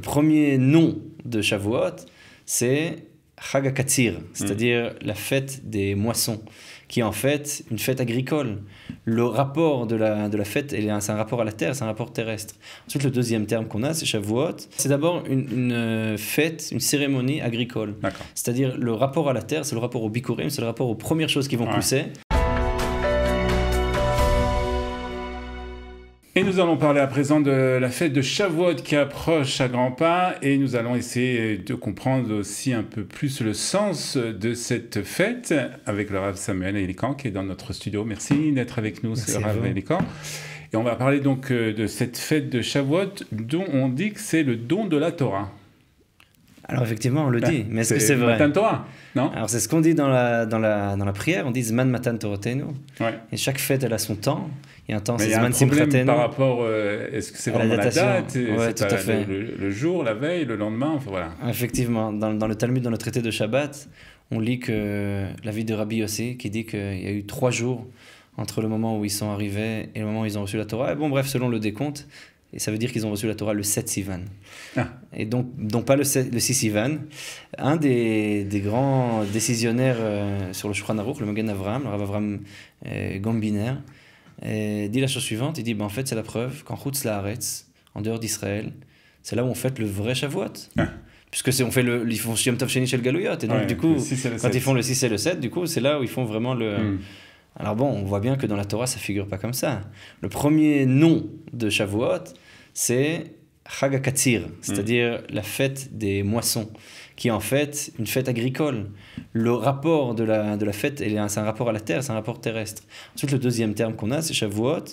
Le premier nom de Shavuot, c'est Chag HaKatzir, c'est-à-dire la fête des moissons, qui est en fait une fête agricole. Le rapport de la fête, c'est un rapport à la terre, c'est un rapport terrestre. Ensuite, le deuxième terme qu'on a, c'est Shavuot. C'est d'abord une fête, une cérémonie agricole. C'est-à-dire le rapport à la terre, c'est le rapport au Bikurim, c'est le rapport aux premières choses qui vont pousser. Et nous allons parler à présent de la fête de Shavuot qui approche à grands pas, et nous allons essayer de comprendre aussi un peu plus le sens de cette fête avec le Rav Samuel Elikan qui est dans notre studio. Merci d'être avec nous, c'est le Rav Elikan. Et on va parler donc de cette fête de Shavuot dont on dit que c'est le don de la Torah. Alors effectivement, on le dit, mais est-ce que c'est vrai? Matan Torah, non? Alors c'est ce qu'on dit dans la prière, on dit Zman Matan Torotenu. Et chaque fête, elle a son temps. Il y a un temps, c'est Zman Simchatenu. Par rapport, est-ce que c'est vraiment la date? Ouais, tout à fait. Le jour, la veille, le lendemain, enfin, voilà. Effectivement, dans le Talmud, dans le traité de Shabbat, on lit que la vie de Rabbi Yossi, qui dit qu'il y a eu 3 jours entre le moment où ils sont arrivés et le moment où ils ont reçu la Torah. Et bon, bref, selon le décompte, et ça veut dire qu'ils ont reçu la Torah le 7 Sivan. Et donc pas le 6 Sivan. Un des grands décisionnaires sur le Shulchan Aruch, le Magen Avraham, le Rav Avraham Gambiner, dit la chose suivante, il dit en fait c'est la preuve qu'en Chutz La'aretz, en dehors d'Israël, c'est là où on fête le vrai Shavuot. Puisque ils font Yom Tov Sheni Shel Galuyot, et donc du coup, quand ils font le 6 et le 7, du coup c'est là où ils font vraiment le... Alors bon, on voit bien que dans la Torah, ça figure pas comme ça. Le premier nom de Shavuot, c'est Chag HaKatzir, c'est-à-dire la fête des moissons, qui est en fait une fête agricole. Le rapport de la fête, c'est un rapport à la terre, c'est un rapport terrestre. Ensuite, le deuxième terme qu'on a, c'est Shavuot.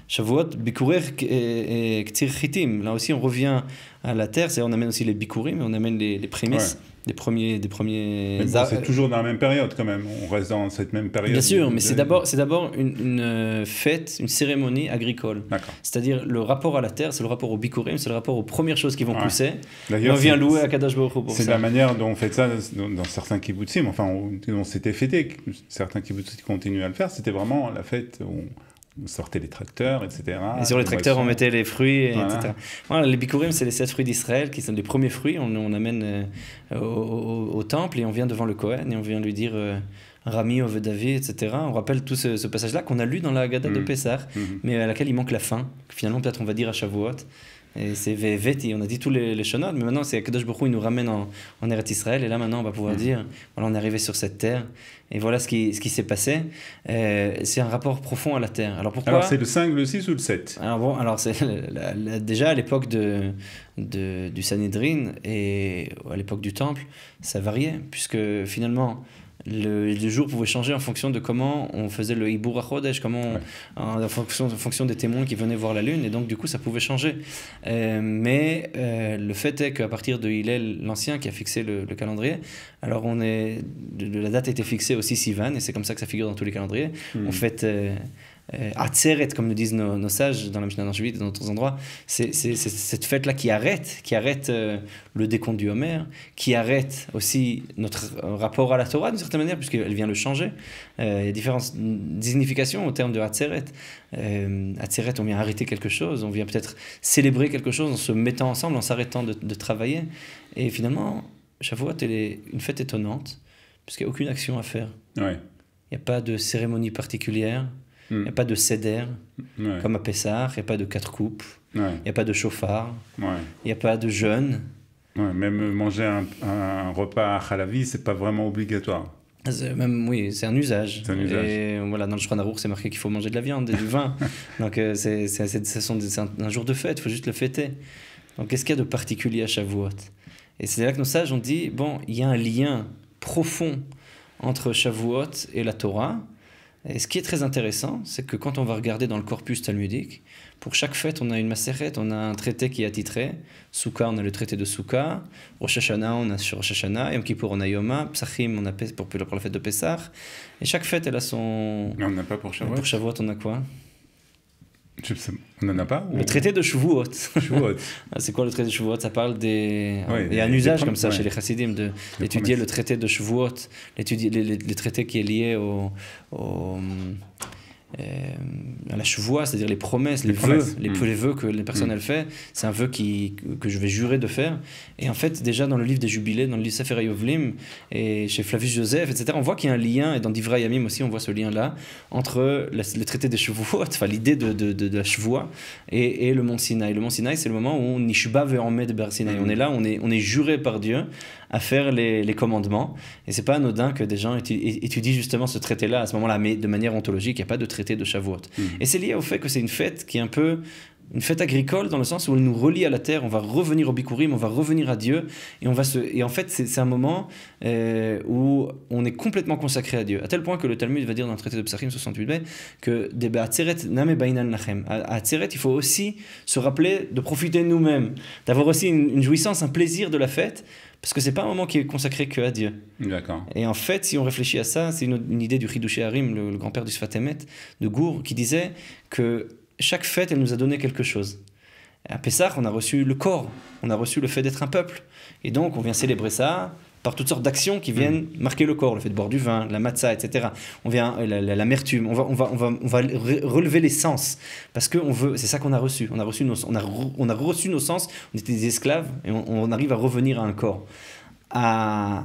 Shavuot, Bikurer et Ktsir Chitim. Là aussi, on revient à la terre, on amène aussi les Bikurim, on amène les prémices. Des premiers bon, c'est toujours dans la même période quand même, on reste dans cette même période. Bien sûr, mais c'est d'abord une fête, une cérémonie agricole. C'est-à-dire le rapport à la terre, c'est le rapport au Bikurim, c'est le rapport aux premières choses qui vont pousser. Et on vient louer à Kadosh Baruch Hu pour ça. C'est la manière dont on fait ça dans certains kibbutzim, enfin on s'était fêté, certains kibbutzim continuent à le faire, c'était vraiment la fête où on sortait les tracteurs, etc. Et sur les tracteurs, on mettait les fruits, etc. Voilà, les Bikurim, c'est les 7 fruits d'Israël, qui sont les premiers fruits. On amène au temple et on vient devant le Kohen et on vient lui dire Rami, Ovedavi, etc. On rappelle tout ce passage-là qu'on a lu dans la Haggadah de Pessah, mais à laquelle il manque la fin. Finalement, peut-être on va dire à Shavuot. Et c'est Veti, on a dit tous les shonot, mais maintenant c'est Kadosh Baruch Hu, il nous ramène en Eretz Israël, et là maintenant on va pouvoir dire, voilà, on est arrivé sur cette terre, et voilà ce qui s'est passé. C'est un rapport profond à la terre. Alors pourquoi? Alors c'est le 5, le 6 ou le 7? Alors c'est déjà à l'époque du Sanhédrin et à l'époque du Temple, ça variait, puisque finalement le jour pouvait changer en fonction de comment on faisait le Hibur HaChodesh, en fonction des témoins qui venaient voir la lune, et donc du coup ça pouvait changer. Mais le fait est qu'à partir de Hillel l'Ancien qui a fixé le calendrier, alors la date a été fixée au 6 Sivan, et c'est comme ça que ça figure dans tous les calendriers. On fête Atzeret, comme nous disent nos sages dans la Mishnah d'Anshevit et dans d'autres endroits, c'est cette fête-là qui arrête le décompte du Homer, qui arrête aussi notre rapport à la Torah d'une certaine manière, puisqu'elle vient le changer. Il y a différentes significations au terme de Atzeret. Atzeret, on vient arrêter quelque chose, on vient peut-être célébrer quelque chose en se mettant ensemble, en s'arrêtant de travailler. Et finalement, Shavuot, elle est une fête étonnante, puisqu'il n'y a aucune action à faire. Il n'y a pas de cérémonie particulière. Il n'y a pas de seder, comme à Pessah, il n'y a pas de 4 coupes, il n'y a pas de chauffard, il n'y a pas de jeûne. Même manger un repas à Halavi, ce n'est pas vraiment obligatoire. Oui, c'est un usage. Et voilà, dans le Shulchan Aruch, c'est marqué qu'il faut manger de la viande et du vin. Donc c'est un jour de fête, il faut juste le fêter. Donc qu'est-ce qu'il y a de particulier à Shavuot? Et c'est là que nos sages ont dit, bon, il y a un lien profond entre Shavuot et la Torah. Et ce qui est très intéressant, c'est que quand on va regarder dans le corpus talmudique, pour chaque fête, on a une maseret, on a un traité qui est attitré. Souka, on a le traité de Souka. Rosh Hashanah, on a sur Rosh Hashanah. Yom Kippour, on a Yoma. Psachim, on a pour la fête de Pessah. Et chaque fête, elle a son... Mais on n'a pas pour Shavuot. Pour Shavuot, on a quoi? On n'en a pas Le traité de Shavuot. C'est quoi le traité de Shavuot? Ça parle des... Il y a un usage comme ça chez les chassidim d'étudier le traité de Shavuot, les traités qui est lié à la chevoie, c'est-à-dire les promesses, les vœux, les vœux que les personnes elles font. C'est un vœu que je vais jurer de faire. Et en fait, déjà dans le livre des Jubilés, dans le livre Sefer Yovlim, et chez Flavius Joseph, etc., on voit qu'il y a un lien, et dans Divrei Yamim aussi, on voit ce lien-là, entre le traité des Shavuot, enfin l'idée de la chevoie, et le mont Sinaï. Le mont Sinaï, c'est le moment où Nishba ve'omed ber Sinaï. On est là, on est juré par Dieu à faire les commandements. Et c'est pas anodin que des gens étudient justement ce traité-là à ce moment-là, mais de manière ontologique. Il n'y a pas de traité de Shavuot. Et c'est lié au fait que c'est une fête qui est un peu une fête agricole dans le sens où elle nous relie à la terre. On va revenir au Bikurim, on va revenir à Dieu, et en fait c'est un moment où on est complètement consacré à Dieu, à tel point que le Talmud va dire dans le traité de Psachim 68b que à Atzeret il faut aussi se rappeler de profiter de nous-mêmes, d'avoir aussi une jouissance, un plaisir de la fête, parce que c'est pas un moment qui est consacré que à Dieu. D'accord. Et en fait, si on réfléchit à ça, c'est une idée du Chiddushei Harim, le grand-père du Sfat Emet, de Gour, qui disait que chaque fête, elle nous a donné quelque chose. À Pessah, on a reçu le corps, on a reçu le fait d'être un peuple. Et donc, on vient célébrer ça par toutes sortes d'actions qui viennent marquer le corps, le fait de boire du vin, la matzah, etc. On vient l'amertume, on va relever les sens, parce que c'est ça qu'on a reçu. On a reçu nos sens. On était des esclaves et on arrive à revenir à un corps. À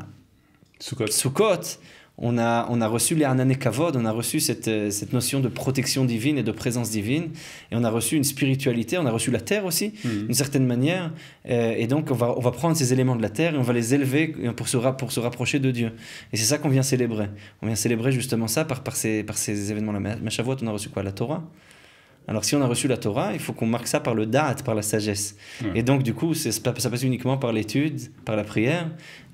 Sukkot, on a reçu les Hanane Kavod, on a reçu cette notion de protection divine et de présence divine, et on a reçu une spiritualité, on a reçu la terre aussi, d'une certaine manière, et donc on va prendre ces éléments de la terre et on va les élever pour se rapprocher de Dieu. Et c'est ça qu'on vient célébrer. On vient célébrer justement ça par ces événements-là. Mais à Shavuot, on a reçu quoi? La Torah. Alors si on a reçu la Torah, il faut qu'on marque ça par le da'at, par la sagesse. Et donc du coup, ça passe uniquement par l'étude, par la prière,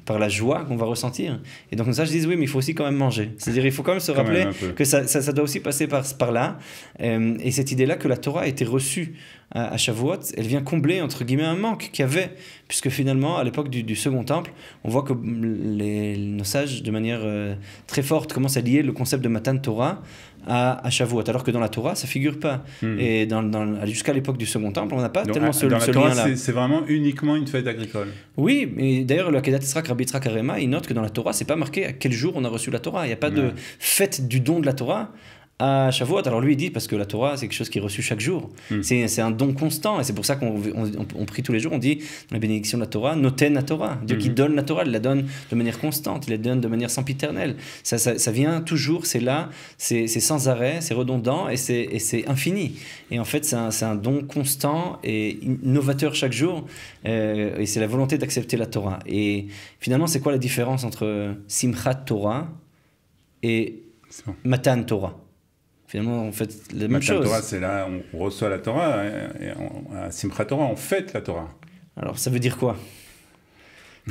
par la joie qu'on va ressentir. Et donc ça, je dis oui, mais il faut aussi quand même manger. C'est-à-dire il faut quand même se rappeler que ça doit aussi passer par là. Et cette idée-là que la Torah a été reçue à Shavuot, elle vient combler, entre guillemets, un manque qu'il y avait. Puisque finalement, à l'époque du Second Temple, on voit que nos sages, de manière très forte, commencent à lier le concept de Matan Torah à Shavuot, alors que dans la Torah, ça figure pas. Et jusqu'à l'époque du Second Temple, on n'a pas tellement ce lien-là. C'est vraiment uniquement une fête agricole. Oui, mais d'ailleurs, le Akedat Yitzhak, Rabbi Yitzhak Arema, il note que dans la Torah, c'est pas marqué à quel jour on a reçu la Torah. Il n'y a pas de fête du don de la Torah à Shavuot. Alors lui, il dit, parce que la Torah, c'est quelque chose qui est reçu chaque jour. C'est un don constant, et c'est pour ça qu'on prie tous les jours, on dit, dans la bénédiction de la Torah, noten la Torah. Dieu qui donne la Torah, il la donne de manière constante, il la donne de manière sempiternelle. Ça vient toujours, c'est là, c'est sans arrêt, c'est redondant, et c'est infini. Et en fait, c'est un don constant et novateur chaque jour, et c'est la volonté d'accepter la Torah. Et finalement, c'est quoi la différence entre Simchat Torah et Matan Torah? Finalement, on fait la même chose. Torah, c'est là, on reçoit la Torah, et à Simchat Torah, on fête la Torah. Alors, ça veut dire quoi?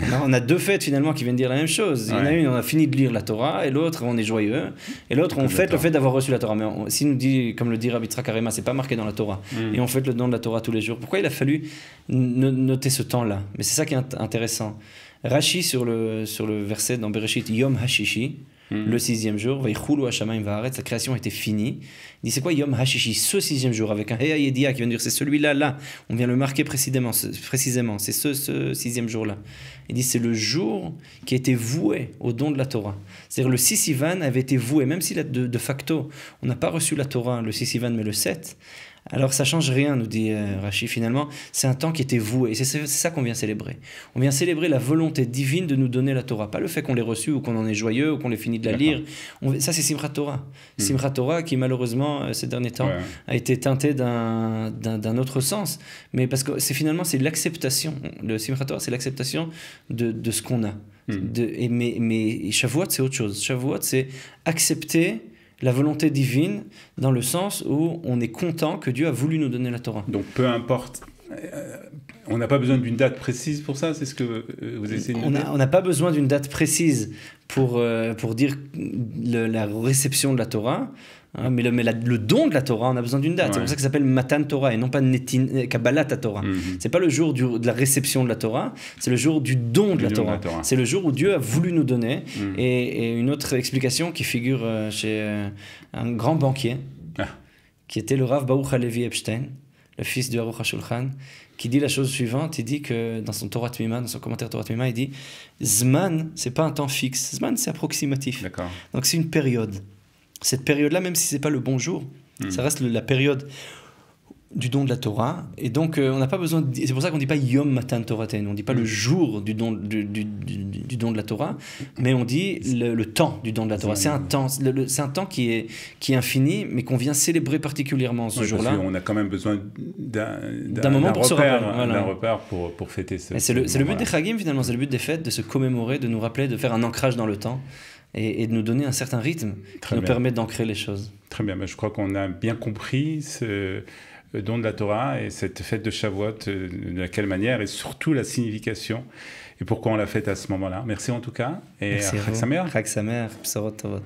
Alors, on a deux fêtes finalement qui viennent dire la même chose. Il y en a une, on a fini de lire la Torah, et l'autre, on est joyeux, et l'autre, on fête le fait d'avoir reçu la Torah. Mais si nous dit, comme le dit Rabbi Yitzhak Arema, c'est pas marqué dans la Torah, et on fête le don de la Torah tous les jours. Pourquoi il a fallu noter ce temps-là? Mais c'est ça qui est intéressant. Rashi sur le verset dans Bereshit, Yom Hashishi, le sixième jour, la création était finie. Il dit c'est quoi Yom Hashishi, ce sixième jour, avec un Heya Yedia qui vient de dire c'est celui-là, là. On vient le marquer précisément, c'est ce sixième jour-là. Il dit c'est le jour qui a été voué au don de la Torah. C'est-à-dire le 6 Sivan avait été voué, même si de facto on n'a pas reçu la Torah le 6 Sivan mais le 7. Alors ça change rien, nous dit Rashi, finalement, c'est un temps qui était voué, et c'est ça qu'on vient célébrer. On vient célébrer la volonté divine de nous donner la Torah, pas le fait qu'on l'ait reçue ou qu'on en est joyeux ou qu'on l'ait fini de la lire. Ça c'est Simchat Torah. Simchat Torah qui malheureusement ces derniers temps a été teinté d'un autre sens, mais parce que c'est l'acceptation. Le Simchat Torah, c'est l'acceptation de ce qu'on a. Mais Shavuot c'est autre chose. Shavuot c'est accepter la volonté divine, dans le sens où on est content que Dieu a voulu nous donner la Torah. Donc peu importe, on n'a pas besoin d'une date précise pour ça, c'est ce que vous essayez de dire? On n'a pas besoin d'une date précise pour dire la réception de la Torah, hein, mais le don de la Torah, on a besoin d'une date. C'est pour ça que ça s'appelle Matan Torah et non pas Kabbalat Torah. C'est pas le jour de la réception de la Torah, c'est le jour du don de la Torah. C'est le jour où Dieu a voulu nous donner. Et une autre explication qui figure chez un grand banquier, qui était le Rav Baruch Halevi Epstein, le fils du Aruch HaShulchan, qui dit la chose suivante. Il dit que dans son Torah Tmima, dans son commentaire Torah Tmima, il dit Zman, c'est pas un temps fixe. Zman, c'est approximatif. Donc c'est une période. Cette période-là, même si c'est pas le bon jour, Ça reste la période du don de la Torah. Et donc, on n'a pas besoin c'est pour ça qu'on ne dit pas Yom Matan Toraten. On ne dit pas le jour du don de la Torah, mais on dit le temps du don de la Torah. C'est un temps, c'est un temps qui est infini, mais qu'on vient célébrer particulièrement ce jour-là. On a quand même besoin d'un moment pour d'un repère pour fêter ce c'est le but des Chagim, finalement. C'est le but des fêtes, de se commémorer, de nous rappeler, de faire un ancrage dans le temps et de nous donner un certain rythme qui nous permet d'ancrer les choses. Très bien. Je crois qu'on a bien compris le don de la Torah et cette fête de Shavuot, de quelle manière et surtout la signification et pourquoi on l'a fête à ce moment-là. Merci en tout cas et Chag Sameach. Chag Sameach, Bsorot Tovot.